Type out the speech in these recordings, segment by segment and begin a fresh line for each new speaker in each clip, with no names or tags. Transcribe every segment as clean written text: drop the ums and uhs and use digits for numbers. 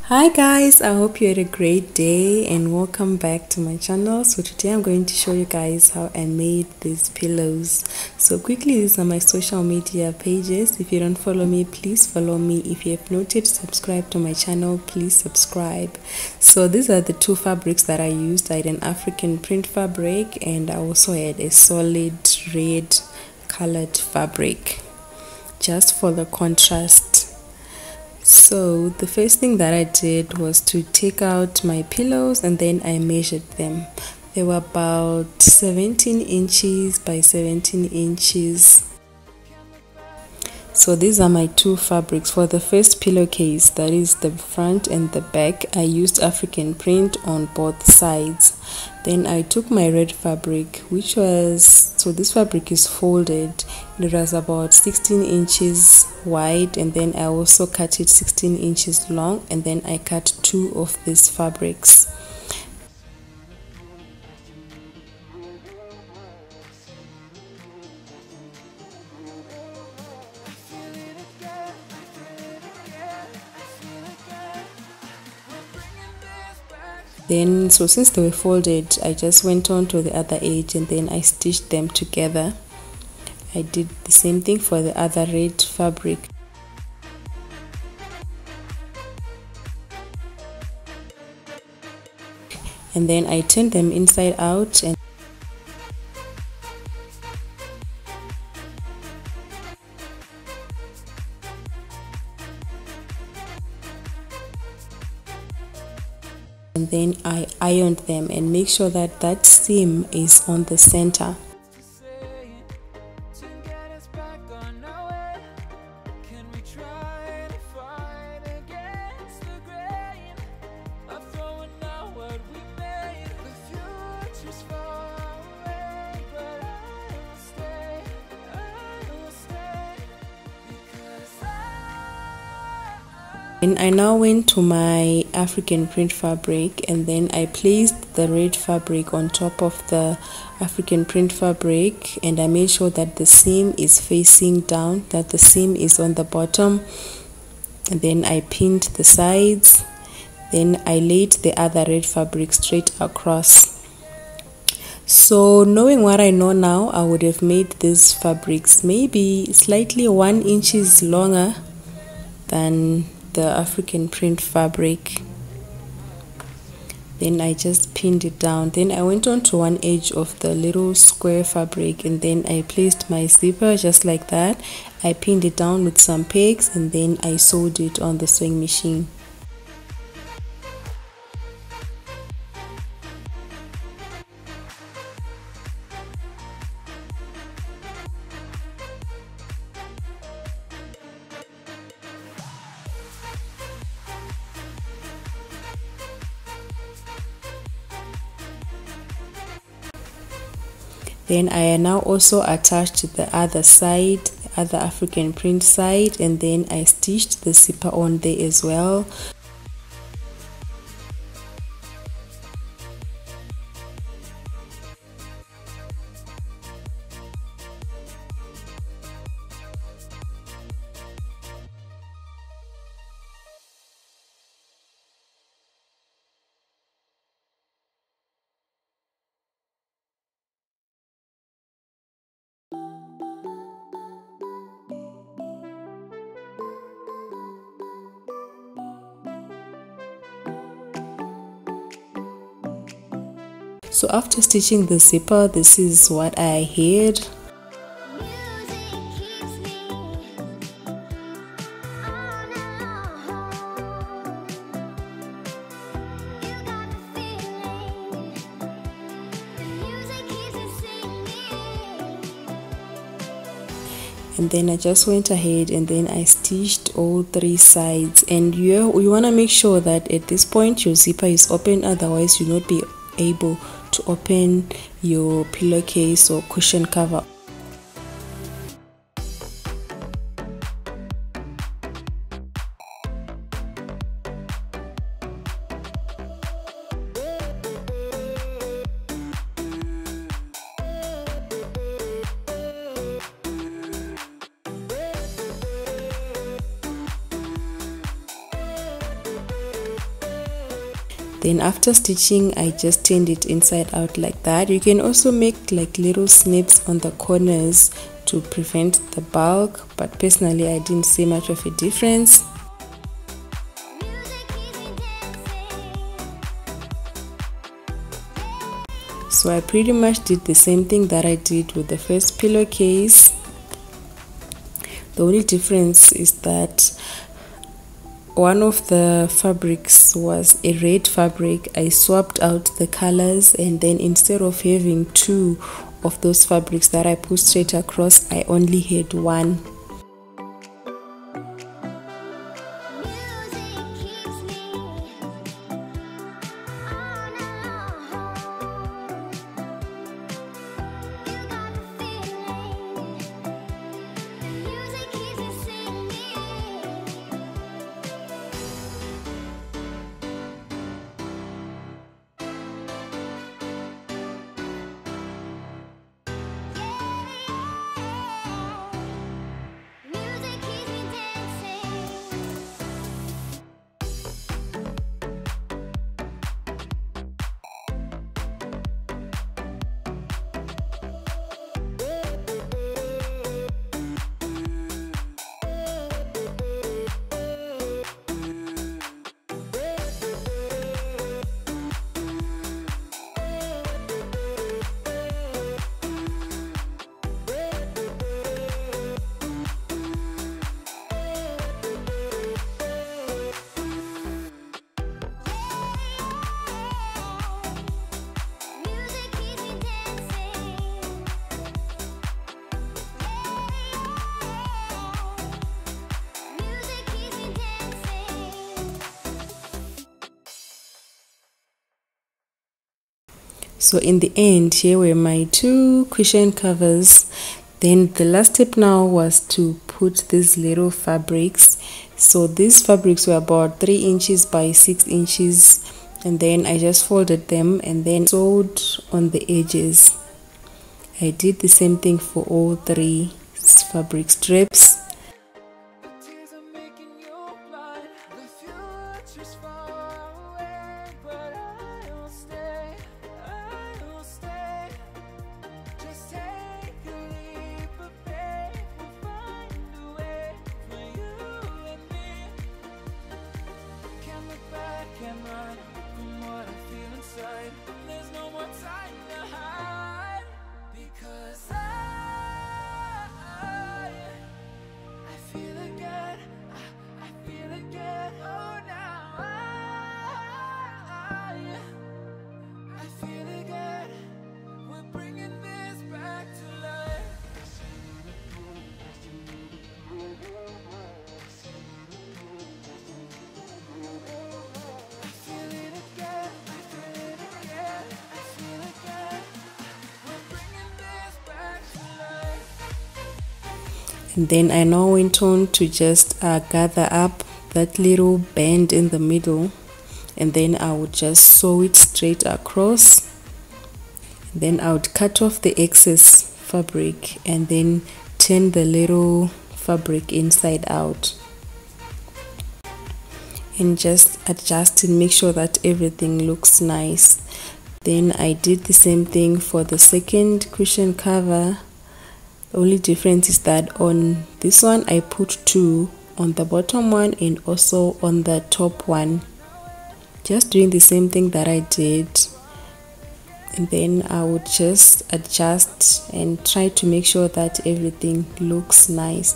Hi guys, I hope you had a great day and welcome back to my channel. So today I'm going to show you guys how I made these pillows. So quickly, these are my social media pages. If you don't follow me, please follow me. If you have not yet subscribed to my channel, please subscribe. So these are the two fabrics that I used. I had an African print fabric and I also had a solid red colored fabric just for the contrast. So the first thing that I did was to take out my pillows and then I measured them. They were about 17 inches by 17 inches. So these are my two fabrics. For the first pillowcase, that is the front and the back, I used African print on both sides. Then I took my red fabric, which was, so this fabric is folded. It was about 16 inches wide, and then I also cut it 16 inches long, and then I cut two of these fabrics. Then, so since they were folded, I just went on to the other edge and then I stitched them together. I did the same thing for the other red fabric. And then I turned them inside out and then I ironed them, and make sure that that seam is on the center. And I now went to my African print fabric and then I placed the red fabric on top of the African print fabric, and I made sure that the seam is facing down, that the seam is on the bottom, and then I pinned the sides. Then I laid the other red fabric straight across. So knowing what I know now, I would have made these fabrics maybe slightly 1 inch longer than the African print fabric. Then I just pinned it down. Then I went on to one edge of the little square fabric and then I placed my zipper just like that. I pinned it down with some pegs and then I sewed it on the sewing machine. Then I now also attached the other side, the other African print side, and then I stitched the zipper on there as well. So after stitching the zipper, this is what I had. And then I just went ahead and then I stitched all three sides, and you want to make sure that at this point your zipper is open, otherwise you'll not be able to open your pillowcase or cushion cover. Then after stitching, I just turned it inside out like that. You can also make like little snips on the corners to prevent the bulk, but personally I didn't see much of a difference. So I pretty much did the same thing that I did with the first pillowcase. The only difference is that one of the fabrics was a red fabric. I swapped out the colors, and then instead of having two of those fabrics that I put straight across, I only had one. So in the end, here were my two cushion covers. Then the last step now was to put these little fabrics. So these fabrics were about 3 inches by 6 inches, and then I just folded them and then sewed on the edges. I did the same thing for all 3 fabric strips. And then I now went on to just gather up that little band in the middle, and then I would just sew it straight across. Then I would cut off the excess fabric and then turn the little fabric inside out and just adjust and make sure that everything looks nice. Then I did the same thing for the second cushion cover. The only difference is that on this one I put 2 on the bottom one and also on the top one, just doing the same thing that I did. And then I would just adjust and try to make sure that everything looks nice.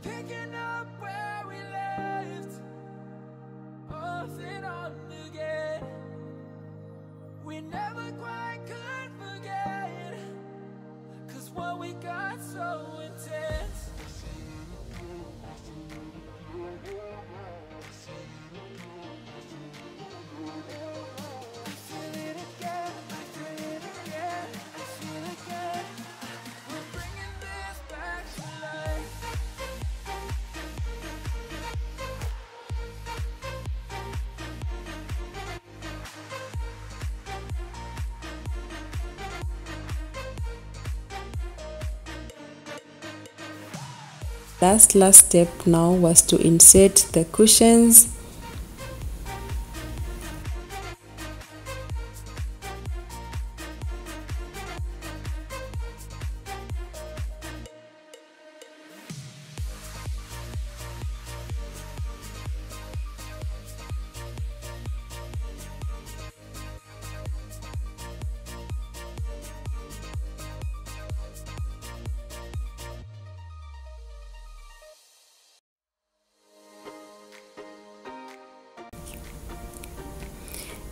Picking up where we left, off and on again. We never quite could forget, 'cause what we got so intense. I feel it again, I feel it again, I feel it again. We're bringing this back.
Last step now was to insert the cushions.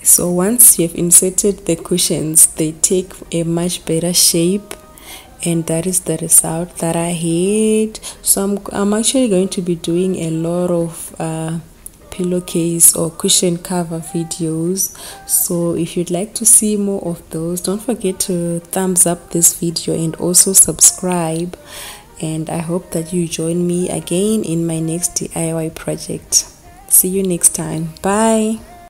So once you've inserted the cushions, they take a much better shape, and that is the result that I had. So I'm actually going to be doing a lot of pillowcase or cushion cover videos. So if you'd like to see more of those, don't forget to thumbs up this video and also subscribe. And I hope that you join me again in my next DIY project. See you next time. Bye.